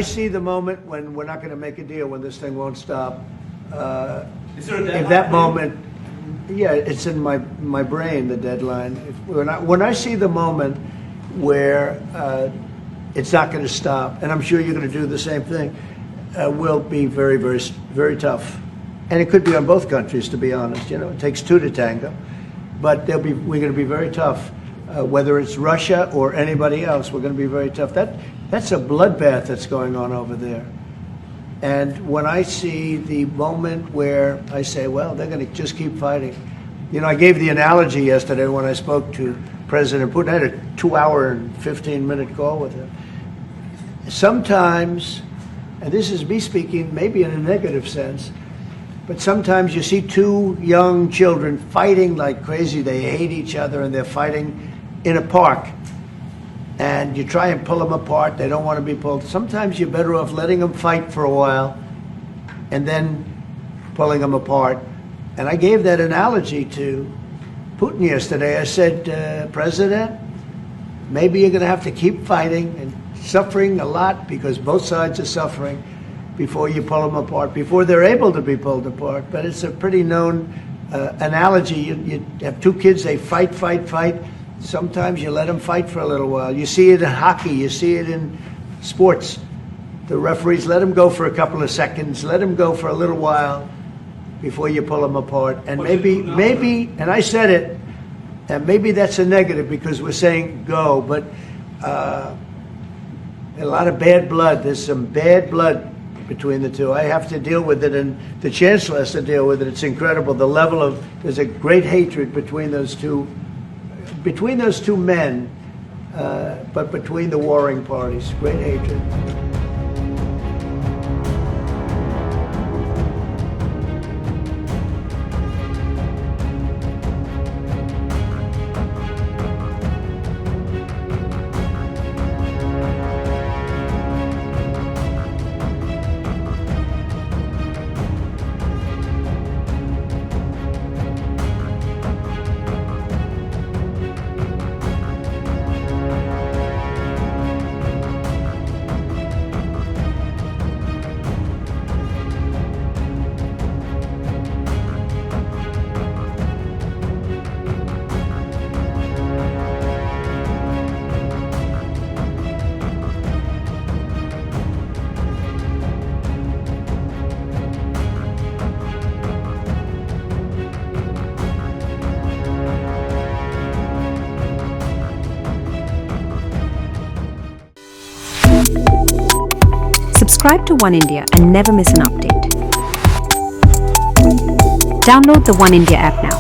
see the moment when we're not going to make a deal, when this thing won't stop, Is there a deadline? if that moment, yeah, it's in my brain, the deadline. When I see the moment where it's not going to stop, and I'm sure you're going to do the same thing, will be very, very, very tough. And it could be on both countries, to be honest. You know, it takes two to tango. But we're going to be very tough. Whether it's Russia or anybody else, we're going to be very tough. That's a bloodbath that's going on over there. And when I see the moment where I say, well, they're going to just keep fighting. You know, I gave the analogy yesterday when I spoke to President Putin. I had a 2-hour and 15-minute call with him. Sometimes, and this is me speaking maybe in a negative sense, but sometimes you see two young children fighting like crazy. They hate each other and they're fighting in a park. And you try and pull them apart. They don't want to be pulled. Sometimes you're better off letting them fight for a while and then pulling them apart. And I gave that analogy to Putin yesterday. I said, President, maybe you're going to have to keep fighting and suffering a lot because both sides are suffering before you pull them apart, before they're able to be pulled apart. But it's a pretty known analogy. You have two kids, they fight. Sometimes you let them fight for a little while. You see it in hockey, you see it in sports. The referees let them go for a couple of seconds, let them go for a little while before you pull them apart. And maybe, and I said it, and maybe that's a negative because we're saying go, but a lot of bad blood. There's some bad blood between the two. I have to deal with it, and the chancellor has to deal with it. It's incredible. The level of, there's a great hatred between those two men, but between the warring parties, great hatred. Subscribe to Oneindia and never miss an update. Download the Oneindia app now.